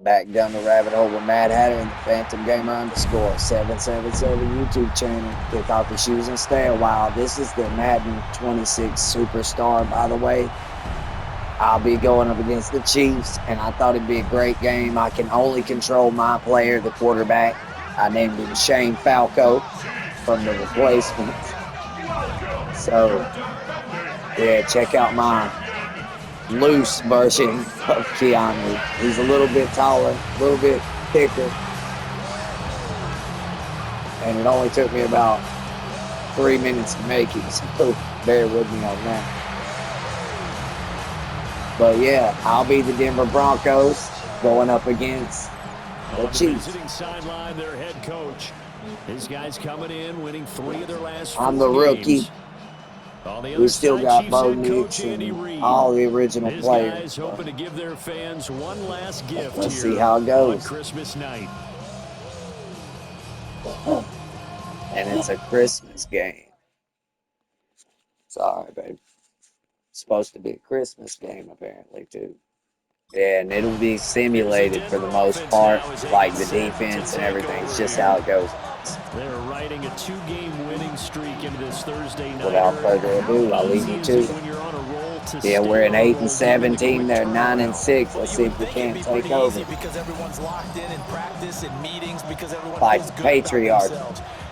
Back down the rabbit hole with Mad Hatter and the Phantom Gamer _ 777 YouTube channel. Kick off your shoes and stay a while. This is the Madden 26 Superstar, by the way. I'll be going up against the Chiefs, and I thought it'd be a great game. I can only control my player, the quarterback. I named him Shane Falco from the replacements. So, yeah, check out my loose version of Keanu. He's a little bit taller, a little bit thicker, and it only took me about 3 minutes to make it, so bear with me on that. But yeah, I'll be the Denver Broncos going up against the Chiefs. Sideline, their head coach. These guys coming in, winning 3 of their last 4 I'm the rookie. games. We still got Bo Nix and all the original players. Hoping to give their fans one last gift. Let's see how it goes. On Christmas night. And it's a Christmas game. Sorry, babe. It's supposed to be a Christmas game, apparently, too. Yeah, and it'll be simulated for the most part, like the defense and everything. It's just how it goes. They're riding a 2-game winning streak into this Thursday night. Without further ado, I'll leave you to it. Yeah, we're an 8-7 team. They're 9-6. Let's see if we can't take over. Fight the patriarch.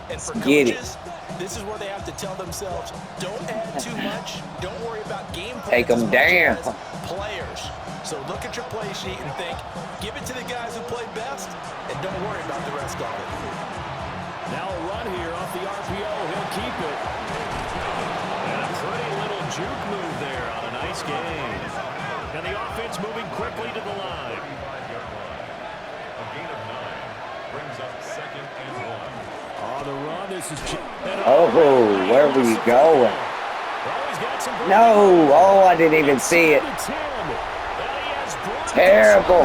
Let's get it. This is where they have to tell themselves, don't add too much. Don't worry about game plans. Take them down. Players. So look at your play sheet and think, give it to the guys who play best, and don't worry about the rest of it. Now a run here off the RPO. He'll keep it. And a pretty little juke move there on a nice game. And the offense moving quickly to the line. A gain of 9 brings up 2nd and 1. On the run, this is... Oh, where were you going? No, oh, I didn't even see it. Terrible.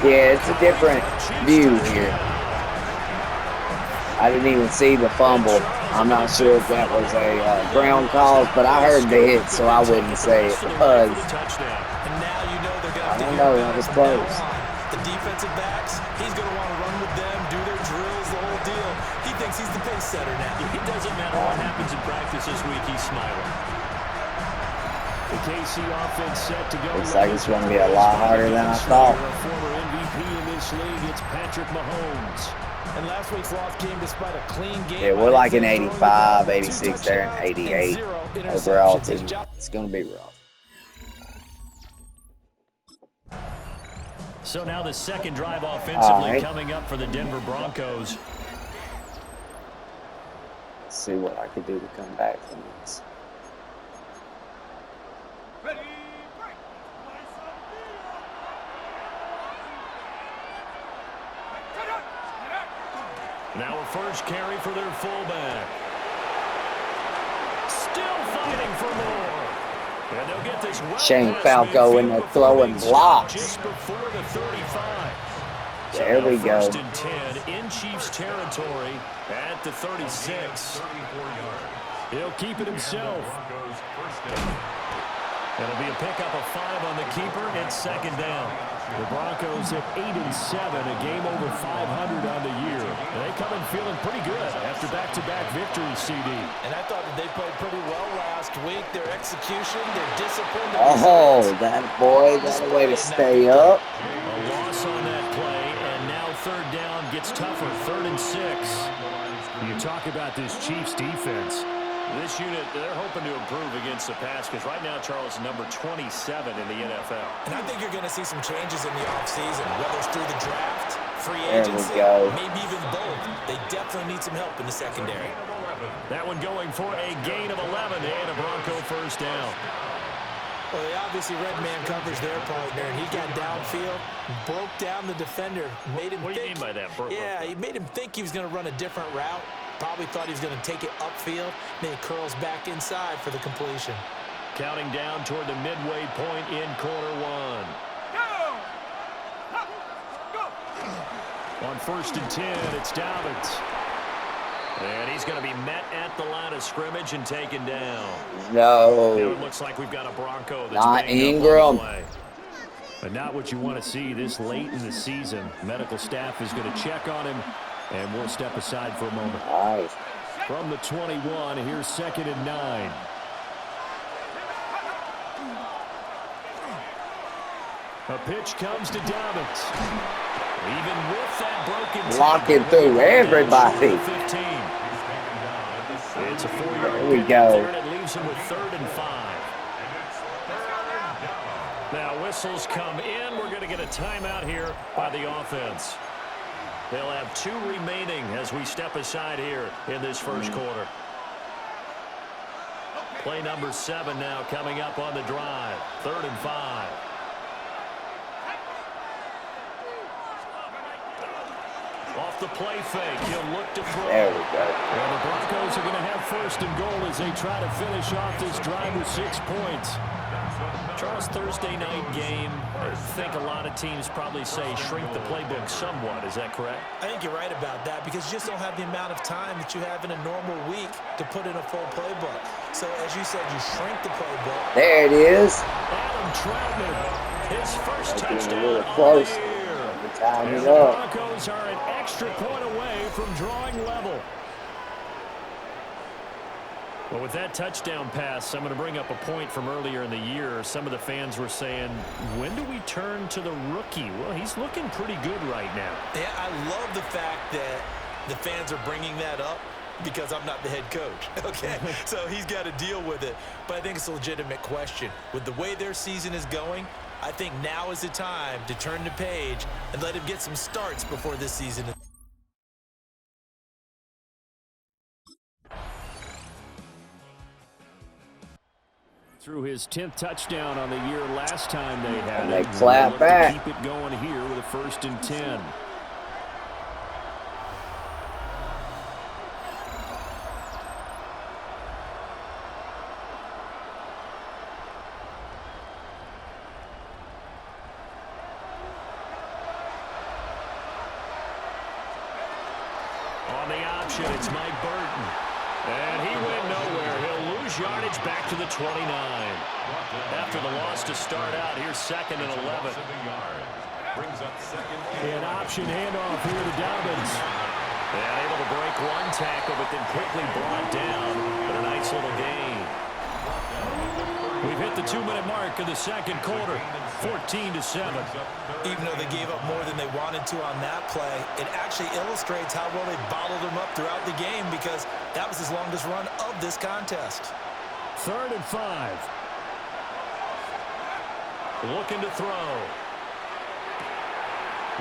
Yeah, it's a different view here. I didn't even see the fumble. I'm not sure if that was a ground cause, but I heard the hit, so I wouldn't say it was. I don't know, that was close. The defensive backs, he's going to want to run with them, do their drills, the whole deal. He thinks he's the pace setter now. It doesn't matter what happens in practice this week, he's smiling. The KC offense set to go. Looks like it's going to be a lot harder than I thought. Former MVP in this league, it's Patrick Mahomes. And last week's loss came despite a clean game. Yeah, we're like an 85, 86 there, and 88 overall team. It's going to be rough. So now the second drive offensively coming up for the Denver Broncos. Let's see what I can do to come back from this. Now a first carry for their fullback. Still fighting for more. And they'll get this Shane Falco in there throwing blocks. Just before the 35. There we go. First and 10 in Chiefs territory at the 36. He'll keep it himself. It'll be a pickup of 5 on the keeper. It's second down. The Broncos at 8-7, a game over 500 on the year. They come in feeling pretty good after back-to-back victories, CD. And I thought that they played pretty well last week. Their execution, their discipline. Oh, that boy got a way to stay up. A loss on that play, and now third down gets tougher. 3rd and 6. You talk about this Chiefs defense. This unit, they're hoping to improve against the pass because right now, Charles, number 27 in the NFL. And I think you're going to see some changes in the offseason, whether it's through the draft, free There we agency, go. maybe even both. They definitely need some help in the secondary. That one going for a gain of 11 and a Bronco first down. Well, they obviously red man covers their partner, and he got downfield, broke down the defender, made him What do you mean by that? Yeah, he made him think he was going to run a different route. Probably thought he was going to take it upfield, then he curls back inside for the completion. Counting down toward the midway point in quarter 1. On 1st and 10, it's Dobbins. And he's going to be met at the line of scrimmage and taken down. No. Now it looks like we've got a Bronco that's Not Ingram. But not what you want to see this late in the season. Medical staff is going to check on him, and we'll step aside for a moment. All right. From the 21, here's 2nd and 9. A pitch comes to Dobbins. Even with that broken Blocking through everybody. It's a 4-yard There we pickup go. there, and it leaves him with 3rd and 5. Now whistles come in. We're going to get a timeout here by the offense. They'll have 2 remaining as we step aside here in this first quarter. Play number 7 now coming up on the drive. 3rd and 5. Off the play fake, he'll look to throw. There we go. Well, the Broncos are going to have 1st and goal as they try to finish off this drive with 6 points. Charles, Thursday night game, I think a lot of teams probably say shrink the playbook somewhat. Is that correct? I think you're right about that because you just don't have the amount of time that you have in a normal week to put in a full playbook. So, as you said, you shrink the playbook. There it is. Adam Troutman, his first Getting a touchdown little of close. the year. Time And it the up. Broncos are an extra point away from drawing level. Well, with that touchdown pass, I'm going to bring up a point from earlier in the year. Some of the fans were saying, when do we turn to the rookie? Well, he's looking pretty good right now. Yeah, I love the fact that the fans are bringing that up because I'm not the head coach, okay? So he's got to deal with it. But I think it's a legitimate question. With the way their season is going, I think now is the time to turn the page and let him get some starts before this season. Threw his 10th touchdown on the year last time they had And it. they clap Look back. to keep it going here with a 1st and 10. On the option, it's Mike Burton. And he went nowhere. He'll lose yardage back to the 29. After the loss to start out, here's 2nd and 11. An option handoff here to Dobbins. And able to break one tackle, but then quickly brought down. But a nice little gain. We've hit the 2-minute mark of the second quarter, 14-7. Even though they gave up more than they wanted to on that play, it actually illustrates how well they bottled him up throughout the game because that was his longest run of this contest. 3rd and 5. Looking to throw.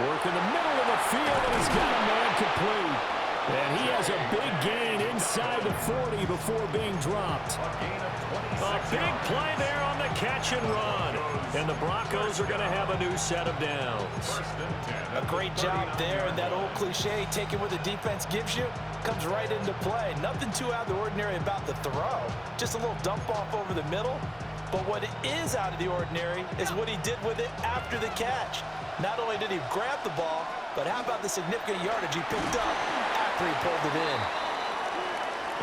Work in the middle of the field, and he's got a man complete. And he has a big gain inside the 40 before being dropped. A big play there on the catch and run. And the Broncos are going to have a new set of downs. A great job there, and that old cliche, taking what the defense gives you, comes right into play. Nothing too out of the ordinary about the throw. Just a little dump off over the middle. But what is out of the ordinary is what he did with it after the catch. Not only did he grab the ball, but how about the significant yardage he picked up after he pulled it in.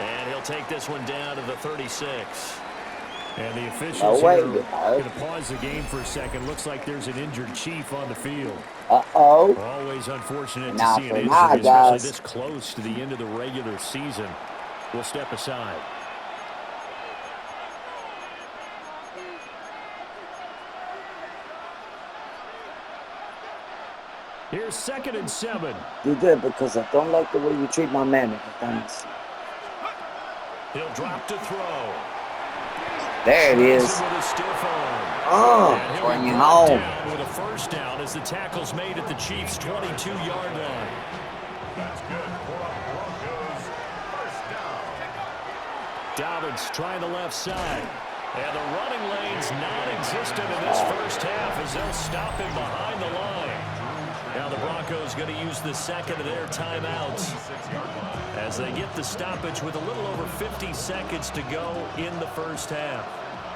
And he'll take this one down to the 36. And the No officials way, are guys. going to pause the game for a second. Looks like there's an injured Chief on the field. Uh-oh. Always unfortunate to Now see an for injury, my especially guys. this close to the end of the regular season. We'll step aside. Here's 2nd and 7. Do that because I don't like the way you treat my man. Thanks. He'll drop to throw. There it is. With a stiff arm. Oh, And he'll bring be it brought home. down with a 1st down as the tackle's made at the Chiefs' 22-yard line. That's good for a Broncos 1st down. Dobbins trying the left side. And the running lane's non-existent in this first half as they'll stop him behind the line. Now the Broncos going to use the 2nd of their timeouts as they get the stoppage with a little over 50 seconds to go in the first half.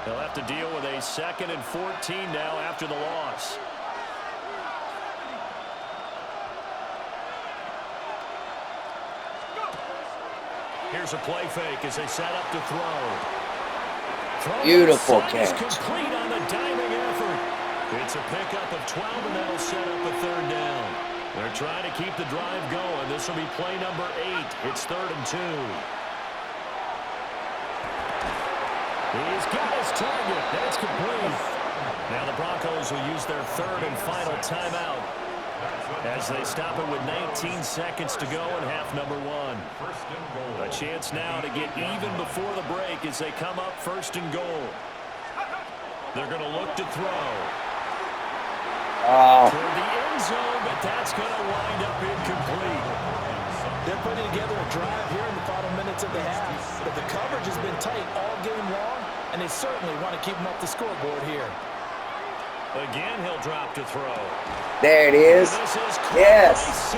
They'll have to deal with a 2nd and 14 now after the loss. Here's a play fake as they set up to throw. Beautiful Throw is catch. complete on the diving effort. It's a pickup of 12, and that'll set up a third down. They're trying to keep the drive going. This will be play number 8. It's 3rd and 2. He's got his target. That's complete. Now the Broncos will use their 3rd and final timeout as they stop it with 19 seconds to go in half number 1. A chance now to get even before the break as they come up 1st and goal. They're going to look to throw. Toward the end zone, but that's going to wind up incomplete. They're putting together a drive here in the final minutes of the half, but the coverage has been tight all game long, and they certainly want to keep them up the scoreboard here. Again, he'll drop to throw. There it is. Yes.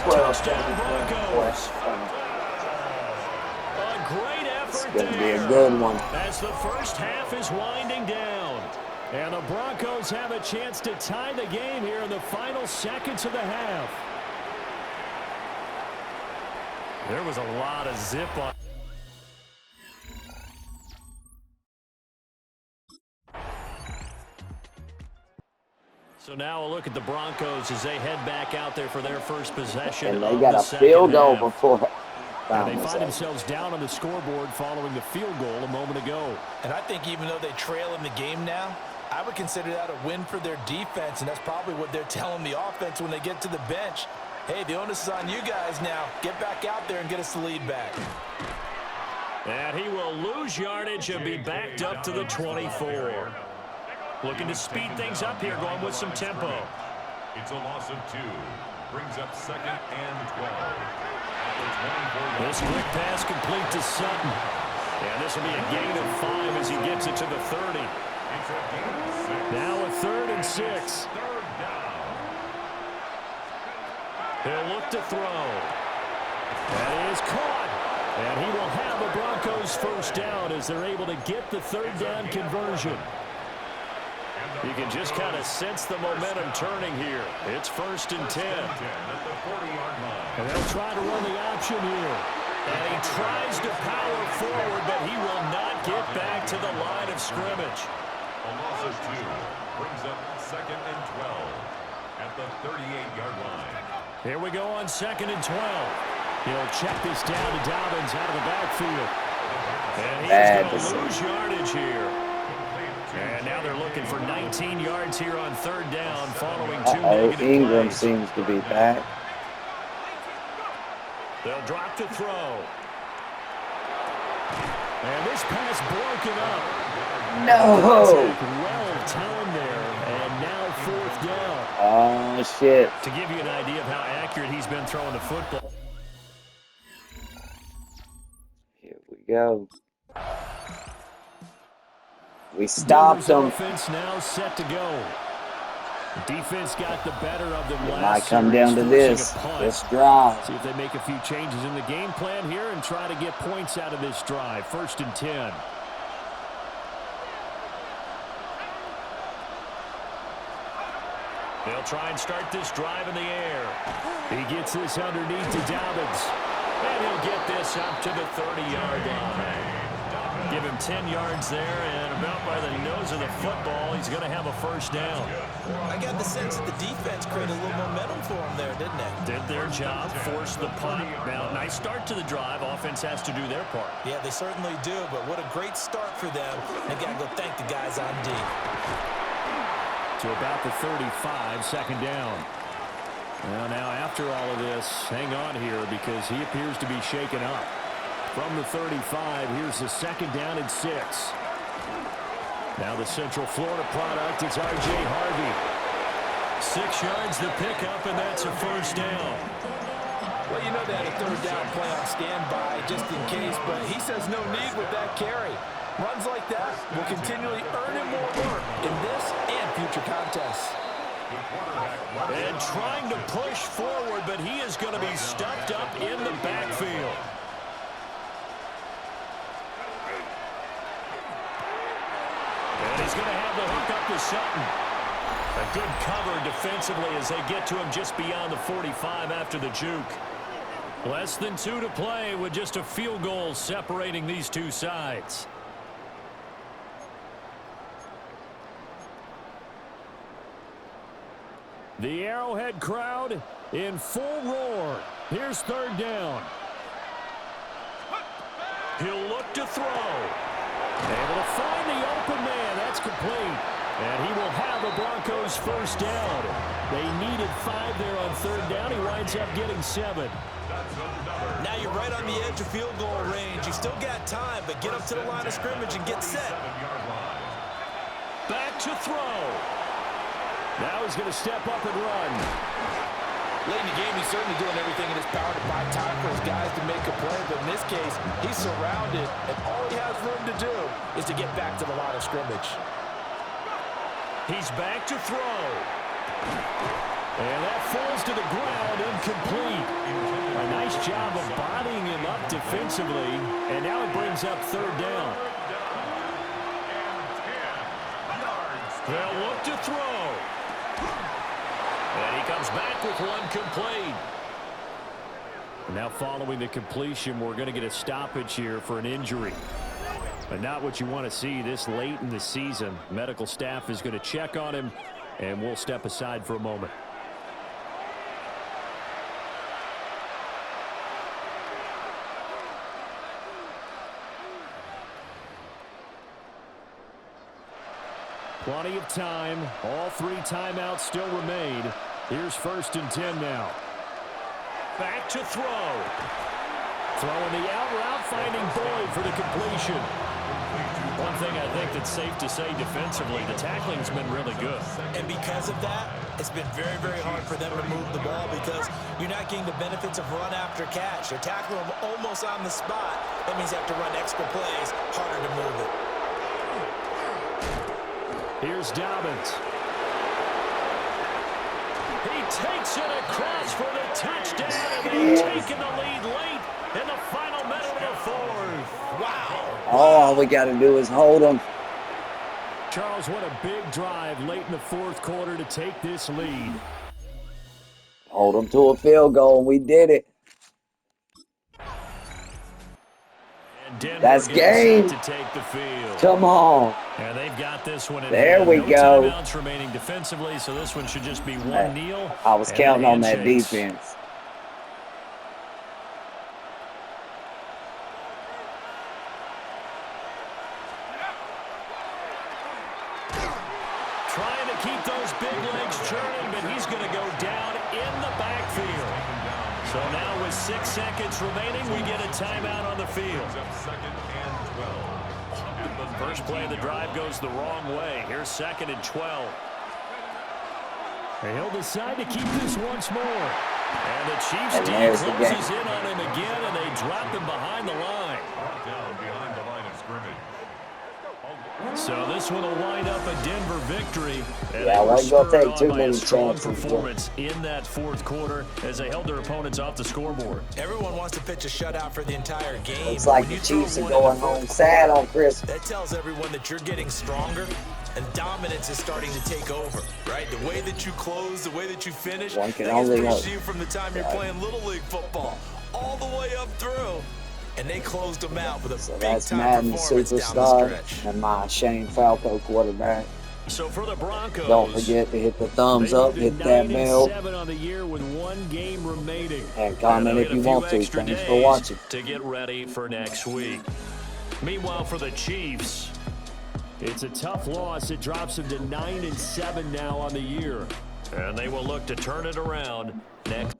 Touchdown Broncos. A great effort there. It's going to be a good one. As the first half is winding down. And the Broncos have a chance to tie the game here in the final seconds of the half. There was a lot of zip on. So now a look at the Broncos as they head back out there for their first possession. And they got a field goal before. And they find themselves down on the scoreboard following the field goal a moment ago. And I think even though they trail in the game now, I would consider that a win for their defense, and that's probably what they're telling the offense when they get to the bench. Hey, the onus is on you guys now. Get back out there and get us the lead back. And he will lose yardage and be backed up to the 24. Looking to speed things up here, going with some tempo. It's a loss of 2. Brings up 2nd and 12. This quick pass complete to Sutton. And this will be a gain of 5 as he gets it to the 30. It's a gain of 6. Now a 3rd and 6. 3rd down. He'll look to throw. That is caught. And he will have the Broncos first down as they're able to get the 3rd down conversion. You can just kind of sense the momentum turning here. It's 1st and 10. And they'll try to run the option here. And he tries to power forward, but he will not get back to the line of scrimmage. A loss of 2 brings up 2nd and 12 at the 38-yard line. Here we go on 2nd and 12. He'll check this down to Dobbins out of the backfield. And he's going to lose yardage here. And now they're looking for 19 yards here on 3rd down following 2 negative Ingram plays. seems to be back. They'll drop to throw. And this pass broken up. No. Well timed there. And now 4th down. Oh, shit. To give you an idea of how accurate he's been throwing the football. Here we go. We stopped them. Offense now set to go. The defense got the better of them last. Might come down to this drive. See if they make a few changes in the game plan here and try to get points out of this drive. 1st and 10. They'll try and start this drive in the air. He gets this underneath to Dobbins. And he'll get this up to the 30-yard line. Give him 10 yards there, and about by the nose of the football, he's going to have a first down. I got the sense that the defense created a little momentum for him there, didn't they? Did their job, forced the punt. Now, nice start to the drive. Offense has to do their part. Yeah, they certainly do, but what a great start for them. They got to go thank the guys on D. To about the 35, 2nd down. Well, now after all of this, hang on here because he appears to be shaken up. From the 35, here's the 2nd down and 6. Now the Central Florida product, it's R.J. Harvey. 6 yards to pick up, and that's a first down. Well, you know they had a 3rd down play on standby just in case, but he says no need with that carry. Runs like that will continually earn him more work in this and future contests. And trying to push forward, but he is going to be stuffed up in the backfield. And he's going to have the hook up to Sutton. A good cover defensively as they get to him just beyond the 45 after the juke. Less than 2 to play with just a field goal separating these two sides. The Arrowhead crowd in full roar. Here's third down. He'll look to throw. Able to find the open man. That's complete. And he will have a Broncos first down. They needed 5 there on third down. He winds up getting 7. Now you're right on the edge of field goal range. You still got time, but get up to the line of scrimmage and get set. Back to throw. Now he's going to step up and run. Late in the game, he's certainly doing everything in his power to buy time for his guys to make a play. But in this case, he's surrounded, and all he has room to do is to get back to the line of scrimmage. He's back to throw. And that falls to the ground, incomplete. A nice job of bodying him up defensively. And now it brings up third down. They'll look to throw. And he comes back with one complete. Now following the completion, we're going to get a stoppage here for an injury. But not what you want to see this late in the season. Medical staff is going to check on him, and we'll step aside for a moment. Plenty of time. All 3 timeouts still remain. Here's 1st and 10 now. Back to throw. Throwing the out route, finding Boyd for the completion. One thing I think that's safe to say defensively, the tackling's been really good. And because of that, it's been very, very hard for them to move the ball because you're not getting the benefits of run after catch. You're tackling them almost on the spot. That means you have to run extra plays, harder to move it. Here's Dobbins. He takes it across for the touchdown, and they've taken the lead late in the final minute of the 4th. Wow. All we got to do is hold them. Charles, what a big drive late in the 4th quarter to take this lead. Hold them to a field goal, and we did it. That's game. To take the field. Come on. And they've got this one in there hand. we no go. Timeouts remaining defensively, so this one should just be one kneel. I was counting on that defense. Trying to keep those big legs churning, but he's going to go down in the backfield. So now with 6 seconds remaining, we get a timeout on the field. First play of the drive goes the wrong way. Here's 2nd and 12. And he'll decide to keep this once more. And the Chiefs team closes in on him again, and they drop him behind the line. Down behind the line of scrimmage. So this one will wind up a Denver victory. And yeah, I wasn't going to take too many strong chances. Performance in that 4th quarter as they held their opponents off the scoreboard. Everyone wants to pitch a shutout for the entire game. Looks like the Chiefs are going home sad on Christmas. That tells everyone that you're getting stronger and dominance is starting to take over, right? The way that you close, the way that you finish, One can that only gets hope. pushed you from the time you're playing Little League football all the way up through. And they closed them out with a So big that's time Madden performance down the superstar stretch. and my Shane Falco quarterback. So for the Broncos, Don't forget to hit the thumbs they up, moved hit to that 9-7 bell, on the year with 1 game remaining. and comment if you want to. Thanks for watching. To get ready for next week. Meanwhile, for the Chiefs, it's a tough loss. It drops them to 9-7 now on the year. And they will look to turn it around next